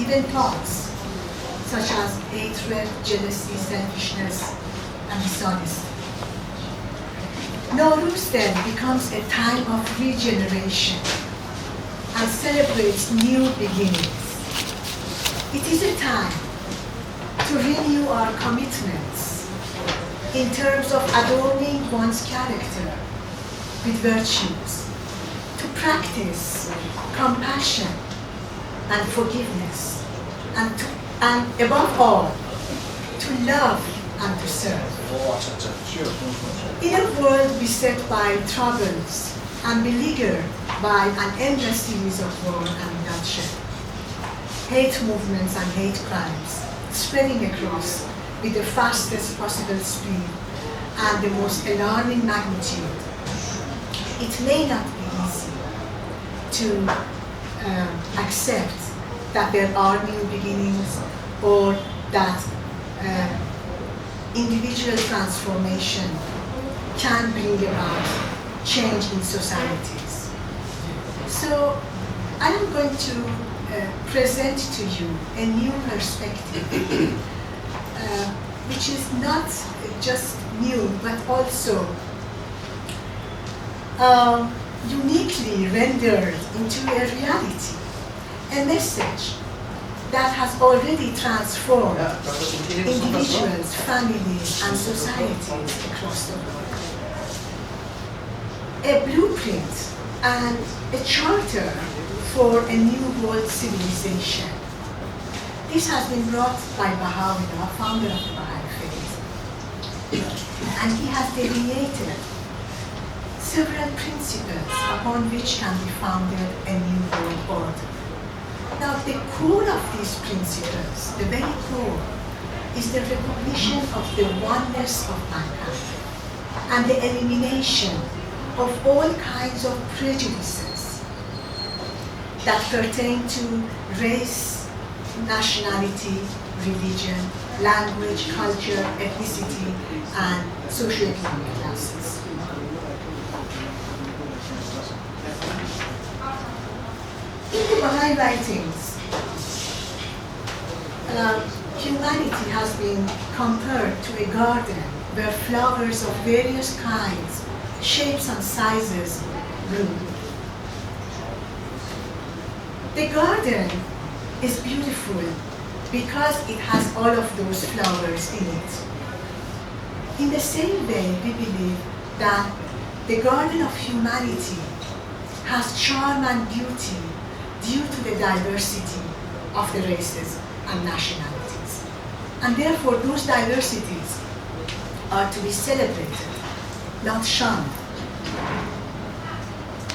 even thoughts, such as hatred, jealousy, selfishness, and dishonesty. Nawruz then becomes a time of regeneration and celebrates new beginnings. It is a time to renew our commitments in terms of adorning one's character with virtues, to practice compassion and forgiveness, and above all, to love and to serve. In a world beset by troubles and beleaguered by an endless series of war and bloodshed, hate movements and hate crimes spreading across with the fastest possible speed and the most alarming magnitude, it may not be easy to accept that there are new beginnings or that individual transformation can bring about change in societies. So I am going to present to you a new perspective, which is not just new, but also uniquely rendered into a reality, a message that has already transformed individuals, families, and societies across the world. A blueprint and a charter for a new world civilization. This has been brought by Baha'u'llah, founder of the Baha'i faith, and he has delineated several principles upon which can be founded a new world order. Now, the core of these principles, the very core, is the recognition of the oneness of mankind and the elimination of all kinds of prejudices that pertain to race, nationality, religion, language, culture, ethnicity, and socioeconomic classes. In the Baha'i writings, humanity has been compared to a garden where flowers of various kinds, shapes, and sizes bloom. The garden is beautiful because it has all of those flowers in it. In the same way, we believe that the garden of humanity has charm and beauty due to the diversity of the races and nationalities. And therefore, those diversities are to be celebrated, not shunned.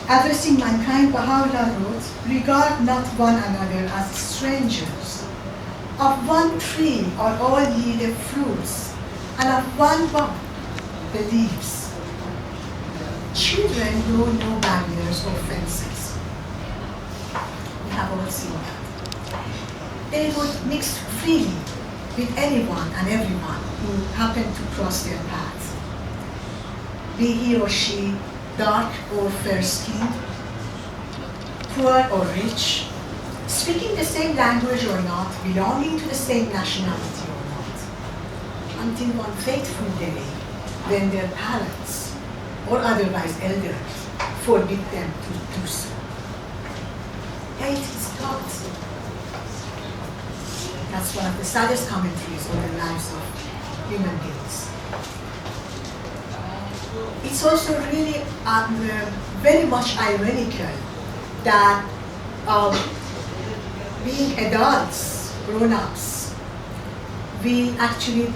Addressing mankind, Baha'u'llah wrote, "Regard not one another as strangers. Of one tree are all ye the fruits, and of one bud the leaves. Children know no barriers or fences." We have all seen that. They would mix freely with anyone and everyone who happened to cross their path, be he or she dark or fair-skinned, poor or rich, speaking the same language or not, belonging to the same nationality or not, until one fateful day when their parents or otherwise elders forbid them to do so. Hate is taught. That's one of the saddest commentaries on the lives of human beings. It's also really very much ironical that being adults, grown-ups, we actually,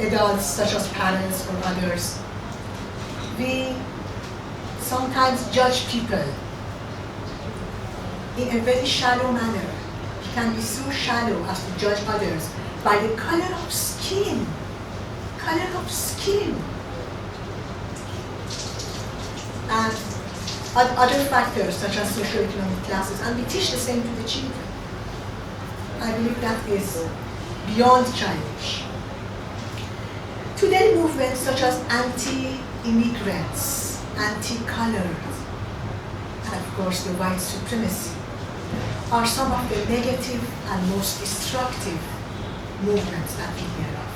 adults such as parents or others, we sometimes judge people in a very shallow manner. It can be so shallow as to judge others by the color of skin. Color of skin. And other factors such as socioeconomic classes, and we teach the same to the children. I believe that is beyond childish. Today, movements such as anti-immigrants, anti-colored, and of course the white supremacy are some of the negative and most destructive movements that we hear of.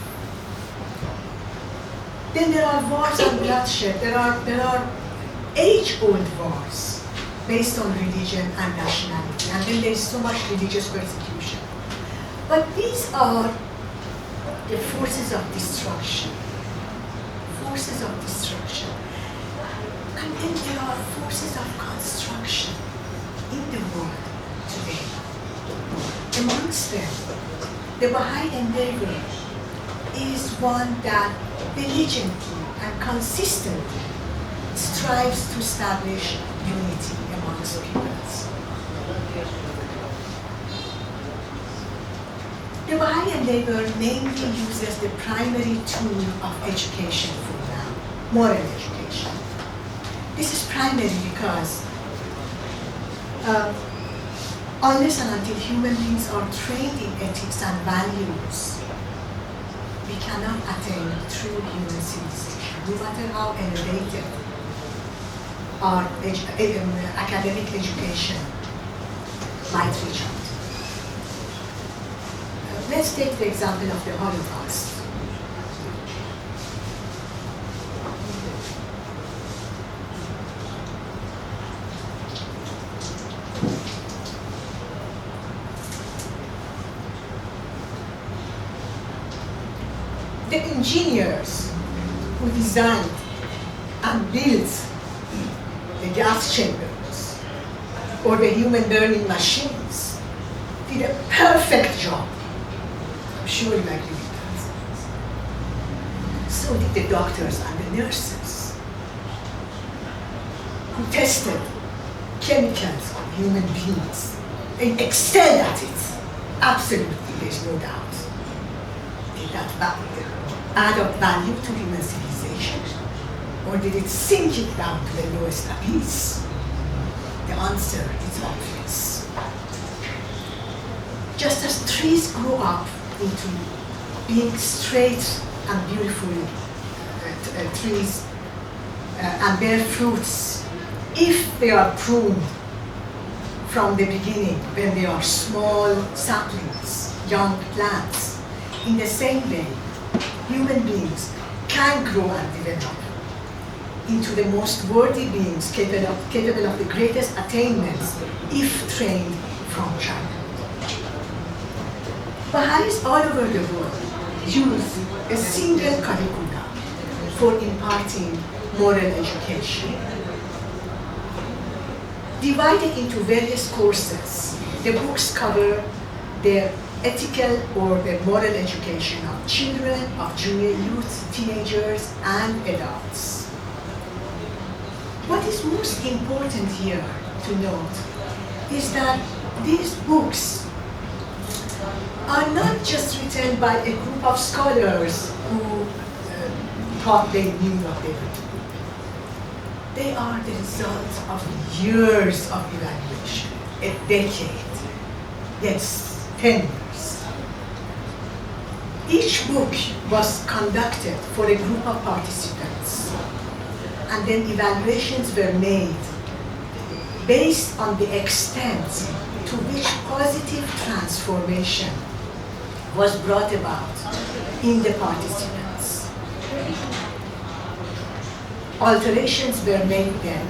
Then there are wars and bloodshed. There are age-old wars based on religion and nationality, and then there is so much religious persecution. But these are the forces of destruction. Forces of destruction. And then there are forces of construction in the world today. Amongst them, the Baha'i endeavor is one that diligently and consistently strives to establish unity amongst peoples. The Baha'i endeavor mainly uses the primary tool of education for now, moral education. This is primary because unless and until human beings are trained in ethics and values, we cannot attain true human civilization, no matter how elevated our academic education might reach out. Let's take the example of the Holocaust. The engineers who designed and built the gas chambers or the human burning machines did a perfect job. I'm sure you agree with that. So did the doctors and the nurses who tested chemicals on human beings and excelled at it. Absolutely, there's no doubt. Did that add up value to human civilization? Or did it sink it down to the lowest abyss? The answer is obvious. Just as trees grow up into being straight and beautiful trees and bear fruits, if they are pruned from the beginning when they are small saplings, young plants, in the same way, human beings can grow and develop into the most worthy beings capable of the greatest attainments if trained from childhood. Baha'is all over the world use a single curriculum for imparting moral education. Divided into various courses, the books cover the ethical or the moral education of children, of junior youth, teenagers, and adults. What is most important here to note is that these books are not just written by a group of scholars who thought they knew what they were doing. They are the result of years of evaluation, a decade, yes, 10 years. Each book was conducted for a group of participants, and then evaluations were made based on the extent to which positive transformation was brought about in the participants. Alterations were made then,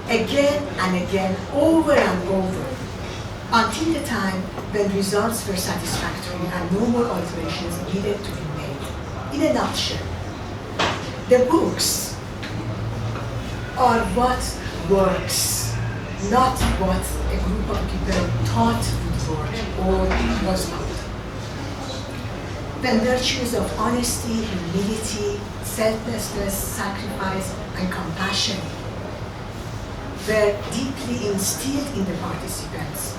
again and again, over and over, until the time when results were satisfactory and no more alterations needed to be made. In a nutshell, the books are what works, not what a group of people thought would work or was not. When virtues of honesty, humility, selflessness, sacrifice, and compassion were deeply instilled in the participants,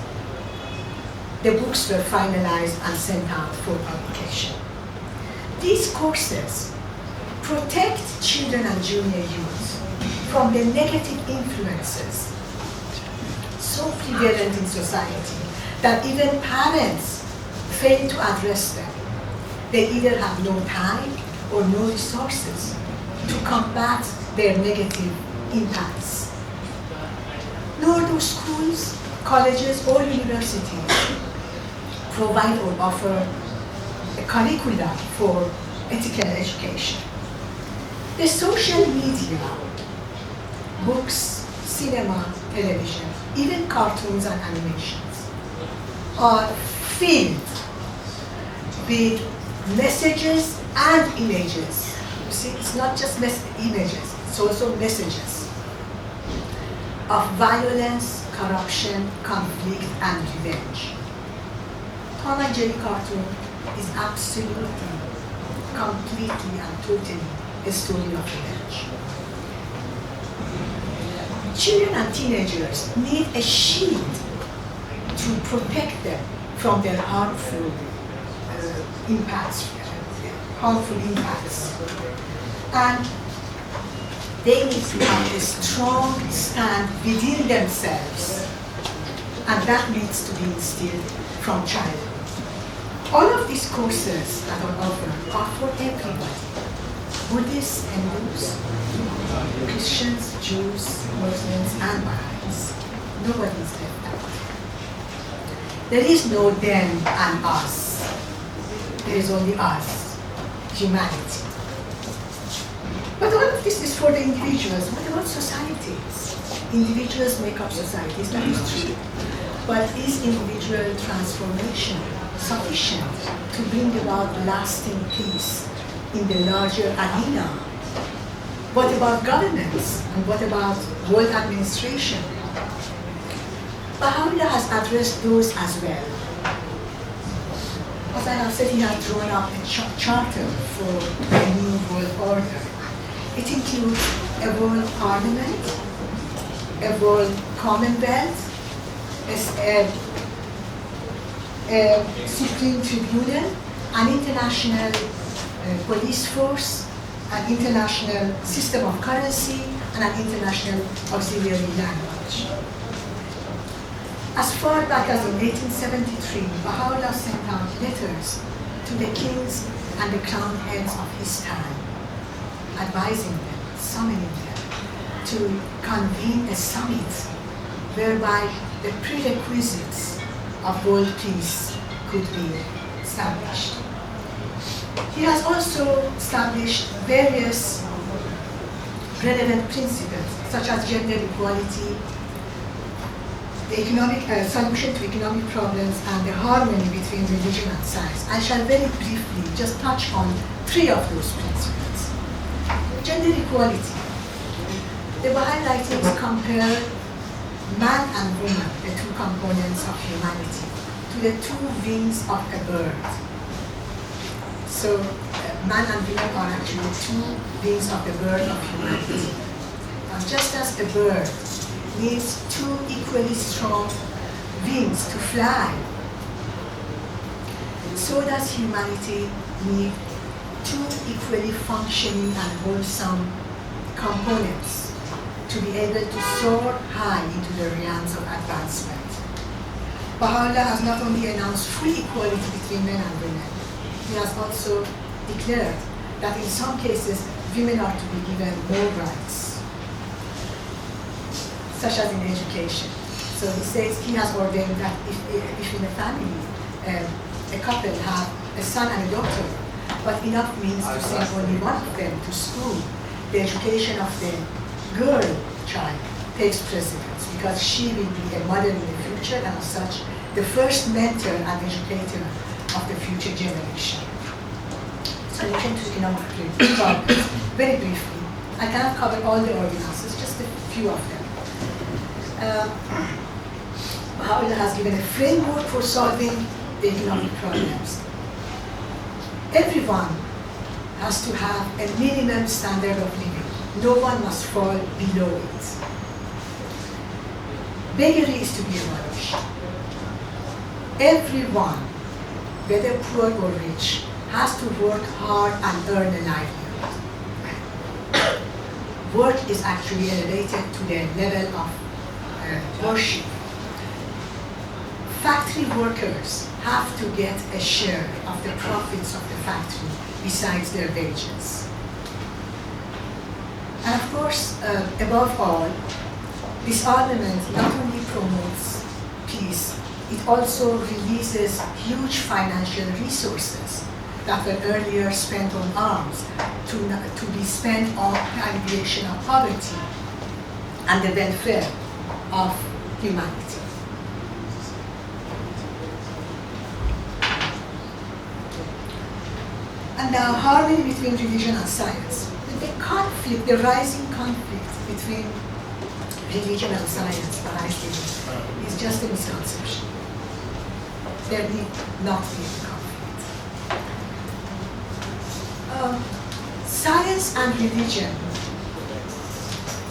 the books were finalized and sent out for publication. These courses protect children and junior youth from the negative influences so prevalent in society that even parents fail to address them. They either have no time or no resources to combat their negative impacts. Nor do schools colleges or universities provide or offer a curricula for ethical education. The social media, books, cinema, television, even cartoons and animations are filled with messages and images. You see, it's not just images, it's also messages of violence, corruption, conflict, and revenge. Tom and Jerry cartoon is absolutely, completely, and totally a story of revenge. Children and teenagers need a shield to protect them from their harmful impacts. And they need to have a strong stand within themselves, and that needs to be instilled from childhood. All of these courses that are offered are for everybody. Buddhists, Hindus, Christians, Jews, Muslims, and Baha'is. Nobody is left out. There is no them and us. There is only us, humanity. But all of this is for the individuals. What about societies? Individuals make up societies, that is true. But is individual transformation sufficient to bring about lasting peace in the larger arena? What about governments? And what about world administration? Baha'u'llah has addressed those as well. As I have said, he has drawn up a charter for a new world order. It includes a world parliament, a world commonwealth, a supreme tribunal, an international police force, an international system of currency, and an international auxiliary language. As far back as in 1873, Baha'u'llah sent out letters to the kings and the crowned heads of his time, advising them, summoning them to convene a summit whereby the prerequisites of world peace could be established. He has also established various relevant principles, such as gender equality, the economic solution to economic problems, and the harmony between religion and science. I shall very briefly just touch on 3 of those principles. Gender equality. The Baha'i writings compare man and woman, the 2 components of humanity, to the 2 wings of a bird. So man and woman are actually 2 wings of the bird of humanity. And just as a bird needs 2 equally strong wings to fly, so does humanity need 2 equally functioning and wholesome components to be able to soar high into the realms of advancement. Baha'u'llah has not only announced full equality between men and women, he has also declared that in some cases women are to be given more rights, such as in education. So he says he has ordained that if in a family a couple have a son and a daughter, but enough means to send only one of them to school, the education of the girl child takes precedence because she will be a mother in the future and as such the first mentor and educator of the future generation. Solution to economic problems. Very briefly, I cannot cover all the ordinances, just a few of them. Baha'u'llah has given a framework for solving the economic problems. Everyone has to have a minimum standard of living. No one must fall below it. Beggary is to be abolished. Everyone, whether poor or rich, has to work hard and earn a livelihood. Work is actually elevated to the level of worship. Factory workers have to get a share of the profits of the factory besides their wages. And of course, above all, disarmament not only promotes peace, it also releases huge financial resources that were earlier spent on arms to be spent on alleviation of poverty and the welfare of humanity. And now, harmony between religion and science. The conflict, the rising conflict between religion and science, Baha'i is just a misconception. There need not be a conflict. Science and religion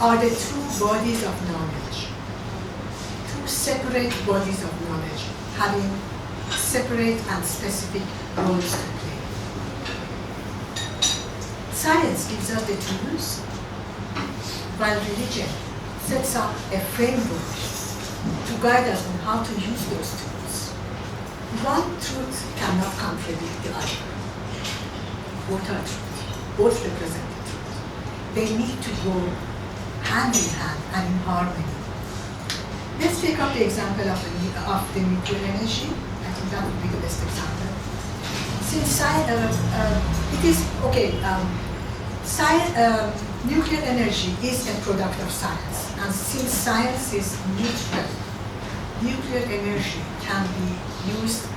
are the two bodies of knowledge, two separate bodies of knowledge, having separate and specific roles to play. Science gives us the tools, while religion sets up a framework to guide us on how to use those tools. One truth cannot contradict the other. Both are truth. Both represent the truth. They need to go hand in hand and in harmony. Let's take up the example of the nuclear energy. I think that would be the best example. Since science, it is, okay, nuclear energy is a product of science, and since science is neutral, nuclear energy can be used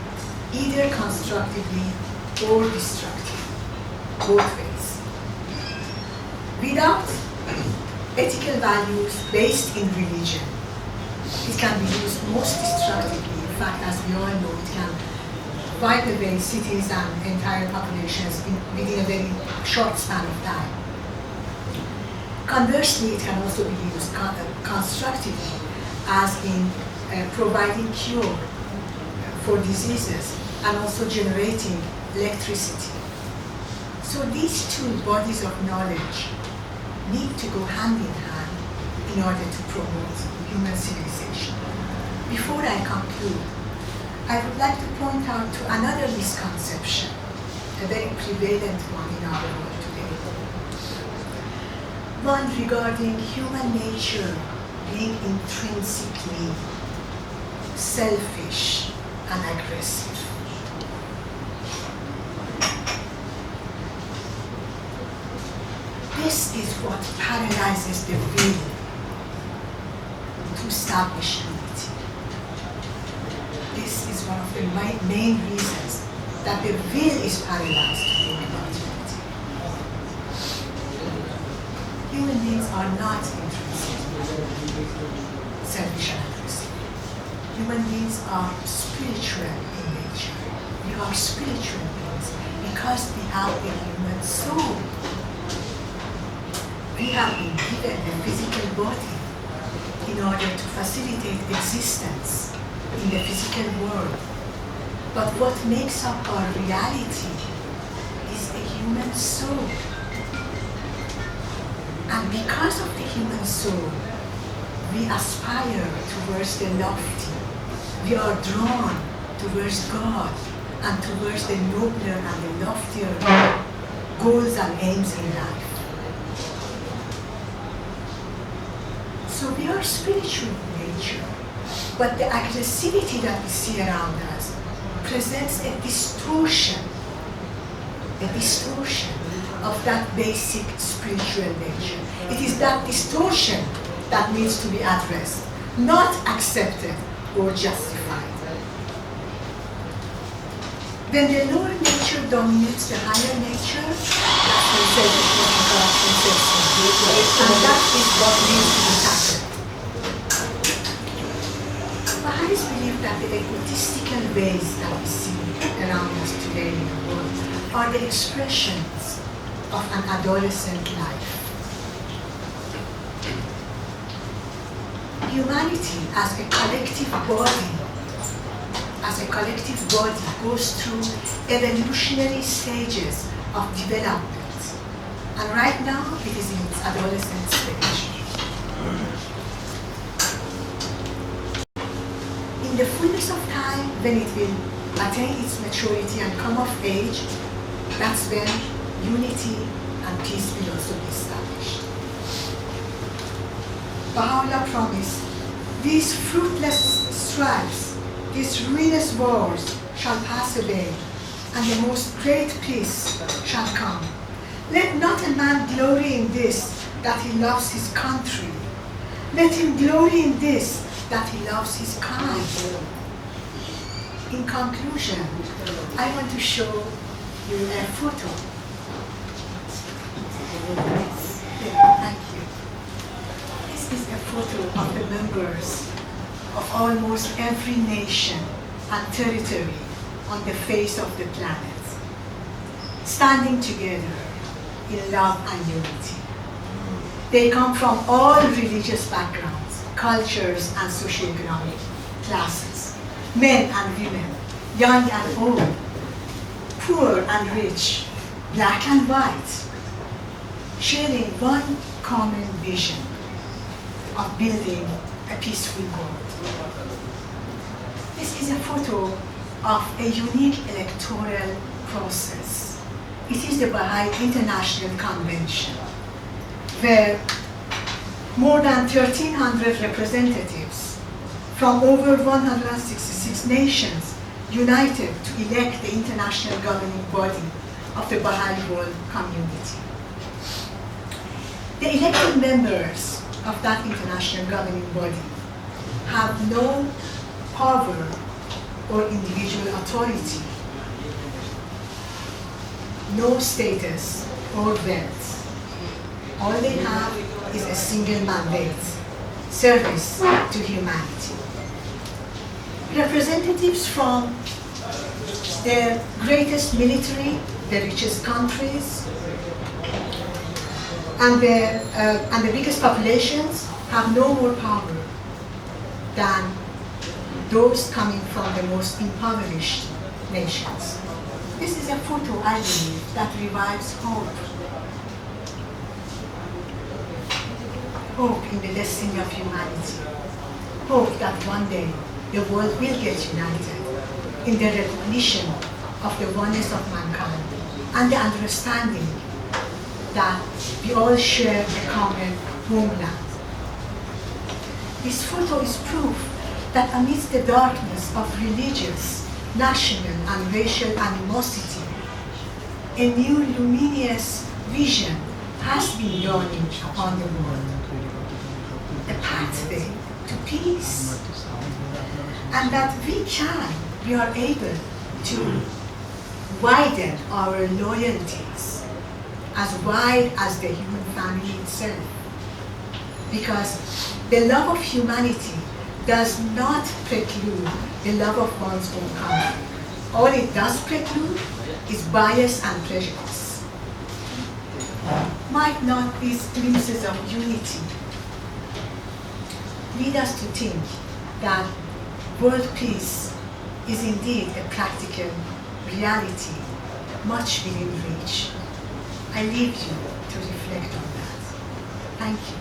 either constructively or destructively, both ways. Without ethical values based in religion, it can be used most destructively. In fact, as we all know, it can wipe away cities and entire populations within a very short span of time. Conversely, it can also be used constructively, as in providing cure for diseases and also generating electricity. So these two bodies of knowledge need to go hand in hand in order to promote human civilization. Before I conclude, I would like to point out to another misconception, a very prevalent one in our world today. One regarding human nature being intrinsically selfish and aggressive. This is what paralyzes the will to establish unity. This is one of the main reasons that the will is paralyzed to bring about unity. Human beings are not intrinsically selfish and aggressive. Human beings are spiritual in nature. We are spiritual beings because we have a human soul. We have been given a physical body in order to facilitate existence in the physical world. But what makes up our reality is a human soul. And because of the human soul, we aspire towards the lofty. We are drawn towards God and towards the nobler and the loftier goals and aims in life. So we are spiritual in nature, but the aggressivity that we see around us presents a distortion of that basic spiritual nature. It is that distortion that needs to be addressed, not accepted or justified. When the lower nature dominates the higher nature, that's when self-ignorance and corruption takes place, and that is what needs to be tackled. Baha'is believe that the egotistical ways that we see around us today in the world are the expressions of an adolescent life. Humanity as a collective body goes through evolutionary stages of development. And right now, it is in its adolescent stage. In the fullness of time, when it will attain its maturity and come of age, that's when unity and peace will also be established. Baha'u'llah promised, these fruitless stripes, these ruinous wars shall pass away, and the most great peace shall come. Let not a man glory in this, that he loves his country. Let him glory in this, that he loves his kind. In conclusion, I want to show you a photo. Thank you. This is a photo of the members of almost every nation and territory on the face of the planet, standing together in love and unity. They come from all religious backgrounds, cultures, and socioeconomic classes, men and women, young and old, poor and rich, black and white, sharing one common vision of building a peaceful world. This is a photo of a unique electoral process. It is the Baha'i International Convention, where more than 1,300 representatives from over 166 nations united to elect the international governing body of the Baha'i world community. The elected members of that international governing body have no power or individual authority, no status or wealth. All they have is a single mandate: service to humanity. Representatives from the greatest military, the richest countries, and the biggest populations have no more power than those coming from the most impoverished nations. This is a photo, I believe, that revives hope. Hope in the destiny of humanity. Hope that one day the world will get united in the recognition of the oneness of mankind and the understanding that we all share a common homeland. This photo is proof that amidst the darkness of religious, national, and racial animosity, a new luminous vision has been dawning upon the world. A pathway to peace. And that we are able to widen our loyalties as wide as the human family itself. Because the love of humanity does not preclude the love of one's own country. All it does preclude is bias and prejudice. Might not these glimpses of unity lead us to think that world peace is indeed a practical reality much within reach? I leave you to reflect on that. Thank you.